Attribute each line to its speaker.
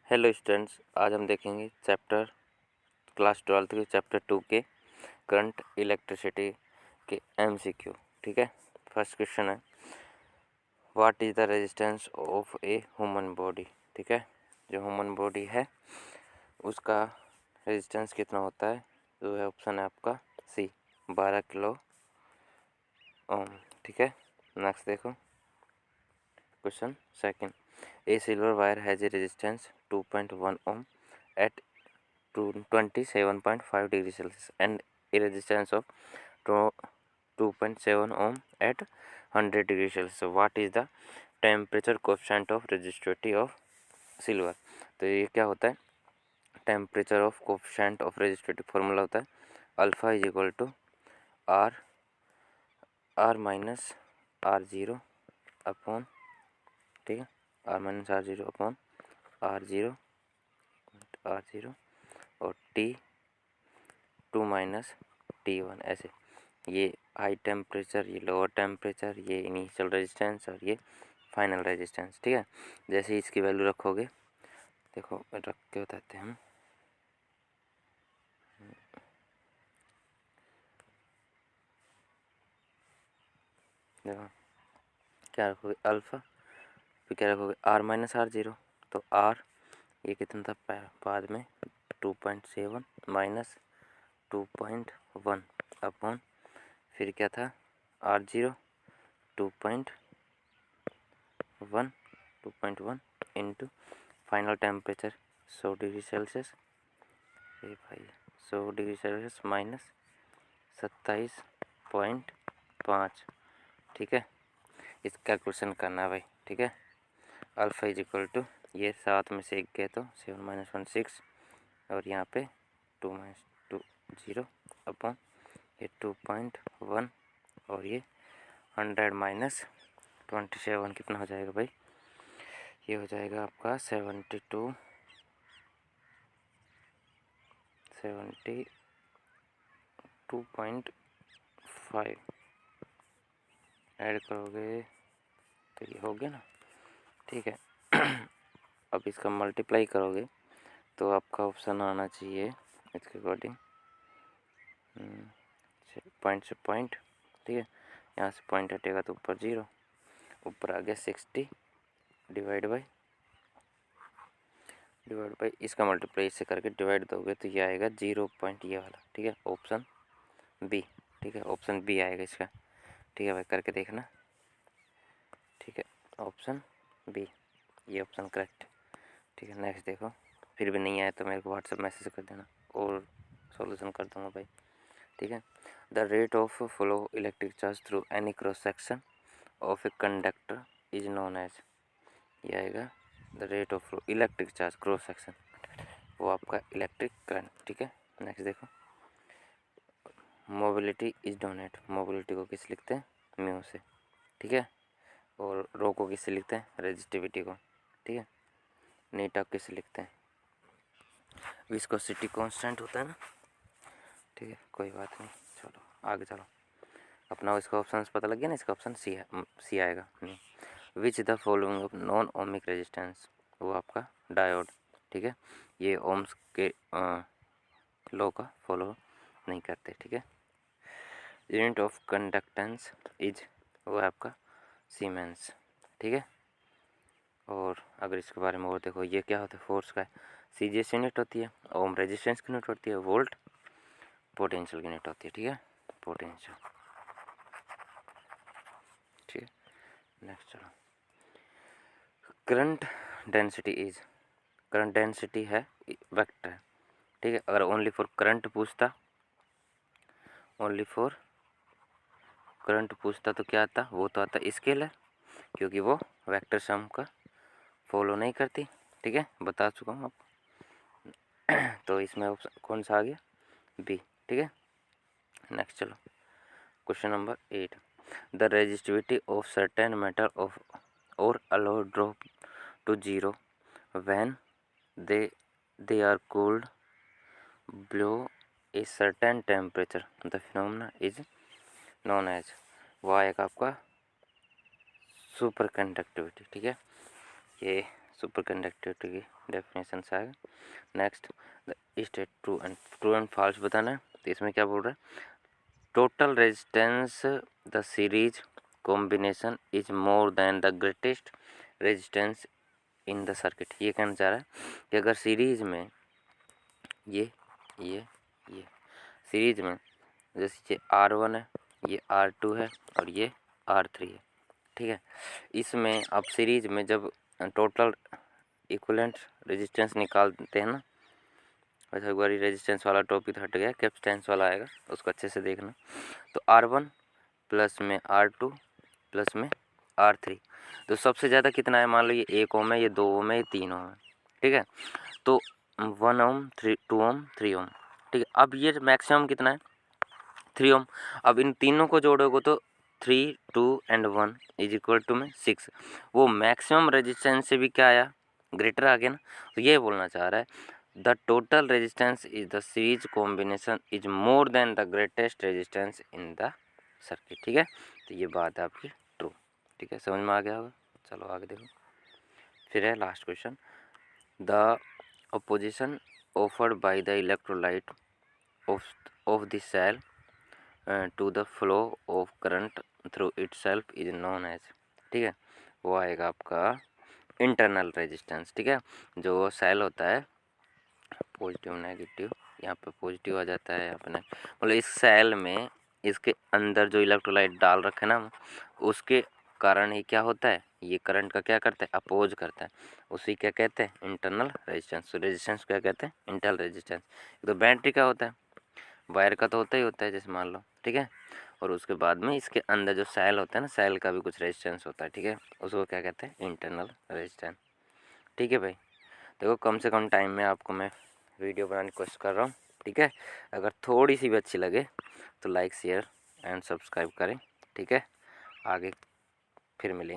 Speaker 1: Hello students, आज हम देखेंगे चैप्टर क्लास 12 के चैप्टर 2 के करंट इलेक्ट्रिसिटी के एमसीक्यू। ठीक है। फर्स्ट क्वेश्चन है, what is the resistance of a human body. ठीक है, जो ह्यूमन बॉडी है उसका रेजिस्टेंस कितना होता है, जो है ऑप्शन है आपका सी, 12 किलो ओम। ठीक है, नेक्स्ट देखो question second, A silver wire has a resistance 2.1 ohm at 27.5 degree Celsius and a resistance of 2.7 ohm at 100 degree Celsius. What is the temperature coefficient of resistivity of silver? तो ये क्या होता है, temperature of coefficient of resistivity formula होता है alpha is equal to R minus R zero upon, ठीक है, R minus R zero upon R zero और T2 माइनस T1 ऐसे। ये हाई टेम्परेचर, ये लोअर टेम्परेचर, ये इनिशियल रेजिस्टेंस और ये फाइनल रेजिस्टेंस। ठीक है, जैसे ही इसकी वैल्यू रखोगे, देखो रख के बताते हैं हम। देखो क्या रखोगे, अल्फ़ा, फिर क्या रखोगे आर माइनस आर ज़ीरो, तो आर ये कितना था बाद में 2.7 माइनस 2.1 अपॉन, फिर क्या था R zero 2.1 into final temperature 100 degree Celsius, ये भाई 100 डिग्री सेल्सियस माइनस 27.5। ठीक है, इस कैलकुलेशन करना है भाई। ठीक है, अल्फ़ा इज इक्वल टू, ये 7 में से 1 गए तो 7 माइनस 1 6 और यहाँ पे 2 माइनस 2 0 अपॉन ये 2.1 और ये 100 माइनस 27 कितना हो जाएगा भाई, ये हो जाएगा आपका 72.5 ऐड करोगे तो ये हो गया ना। ठीक है, अब इसका मल्टीप्लाई करोगे तो आपका ऑप्शन आना चाहिए इसके अकॉर्डिंग पॉइंट से पॉइंट। ठीक है, यहाँ से पॉइंट हटेगा तो ऊपर 0, ऊपर आ गया 60 डिवाइड बाई इसका मल्टीप्लाई इससे करके डिवाइड दोगे तो ये आएगा 0 पॉइंट ये वाला। ठीक है, ऑप्शन बी। ठीक है, ऑप्शन बी आएगा इसका। ठीक है भाई, करके देखना। ठीक है, ऑप्शन बी, ये ऑप्शन करेक्ट। ठीक है, नेक्स्ट देखो, फिर भी नहीं आया तो मेरे को व्हाट्सएप मैसेज कर देना और सॉल्यूशन कर दूंगा भाई। ठीक है, the rate of flow electric charge through any cross section of a conductor is known as, ये आएगा the rate of flow electric charge cross section, वो आपका इलेक्ट्रिक करंट। ठीक है, नेक्स्ट देखो, मोबिलिटी इज डोनेट, मोबिलिटी को किस लिखते हैं, म्यू से। ठीक है, और रो को किससे लिखते हैं, रेजिस्टिविटी को। ठीक है, नीटा किससे लिखते हैं, विस्कोसिटी कांस्टेंट होता है ना। ठीक है, कोई बात नहीं, चलो आगे चलो अपना। इसका ऑप्शन पता लग गया ना, इसका ऑप्शन सी है, सी आएगा। Which the following of non ohmic resistance, वो आपका डायोड। ठीक है, ये ओम्स के लॉ का फॉलो नहीं करते। ठीक है, यूनिट ऑफ कंडक्टेंस इज, वो है आपका सीमेंस। ठीक है, और अगर इसके बारे में और देखो, ये क्या होता है, फोर्स का सीजीएस यूनिट होती है, ओम रेजिस्टेंस की यूनिट होती है, वोल्ट पोटेंशियल की यूनिट होती है। ठीक है, पोटेंशियल। ठीक है, नेक्स्ट चलो, current density is, current density है वेक्टर है। ठीक है, अगर ओनली फॉर करंट पूछता, ओनली फॉर करंट पूछता तो क्या आता, वो तो आता स्केलर, क्योंकि वो वेक्टर सम का फॉलो नहीं करती। ठीक है, बता चुका हूँ आप। तो इसमें ऑप्शन कौन सा आ गया, बी। ठीक है, नेक्स्ट चलो, question number 8, the resistivity of certain metal of और alloy drop to zero when they are cooled below a certain temperature, the phenomena is known as, वो आएगा आपका सुपर कंडक्टिविटी। ठीक है, ये सुपर कंडक्टिविटी की डेफिनेशन से आएगा। Next state true and false बताना है। तो इसमें क्या बोल रहा है, total resistance the series combination is more than the greatest resistance in the circuit. ये कहना चाह रहा है कि अगर सीरीज में ये सीरीज में जैसे ये R1 है, ये R2 है और ये R3 है, ठीक है। इसमें अब सीरीज में जब टोटल इक्विवेलेंट रेजिस्टेंस निकालते हैं ना, अच्छा एक बार रेजिस्टेंस वाला टॉपिक हट गया, कैपेसिटेंस वाला आएगा उसको अच्छे से देखना। तो R1 प्लस में R2 प्लस में R3, तो सबसे ज़्यादा कितना है, मान लो ये 1 ओम है, ये 2 ओम है, ये 3 ओम है, ठीक है। तो 1 ओम 2 ओम 3 ओम, ठीक है। अब ये मैक्सिमम कितना है, 3 ओम। अब इन तीनों को जोड़ोगे तो 3 2 एंड 1 इज इक्वल टू में 6। वो मैक्सिमम रेजिस्टेंस से भी क्या आया, ग्रेटर आ गया ना। तो ये बोलना चाह रहा है the total resistance is the series combination is more than the greatest resistance in the circuit, ठीक है। तो ये बात है आपकी ट्रू, ठीक है, समझ में आ गया होगा। चलो आगे देखो, फिर है last question. The opposition offered by the electrolyte of the cell to the flow of current through itself is known as, ठीक है। वो आएगा आपका इंटरनल रेजिस्टेंस, ठीक है। जो सेल होता है पॉजिटिव नेगेटिव, यहाँ पे पॉजिटिव आ जाता है अपने, मतलब इस सेल में इसके अंदर जो इलेक्ट्रोलाइट डाल रखे ना, उसके कारण ही क्या होता है, ये करंट का क्या करता है, अपोज करता है। उसी क्या कहते हैं, इंटरनल रेजिस्टेंस। तो रेजिस्टेंस क्या कहते हैं, इंटरनल रेजिस्टेंस। तो बैटरी का होता है, वायर का तो होता ही होता है, जैसे मान लो, ठीक है। और उसके बाद में इसके अंदर जो सेल होता है ना, सेल का भी कुछ रेजिस्टेंस होता है, ठीक है। उसको क्या कहते हैं, इंटरनल रेजिस्टेंस, ठीक है भाई। देखो कम से कम टाइम में आपको मैं वीडियो बनाने की कोशिश कर रहा हूँ, ठीक है। अगर थोड़ी सी भी अच्छी लगे तो लाइक शेयर एंड सब्सक्राइब करें, ठीक है। आगे फिर मिलेंगे।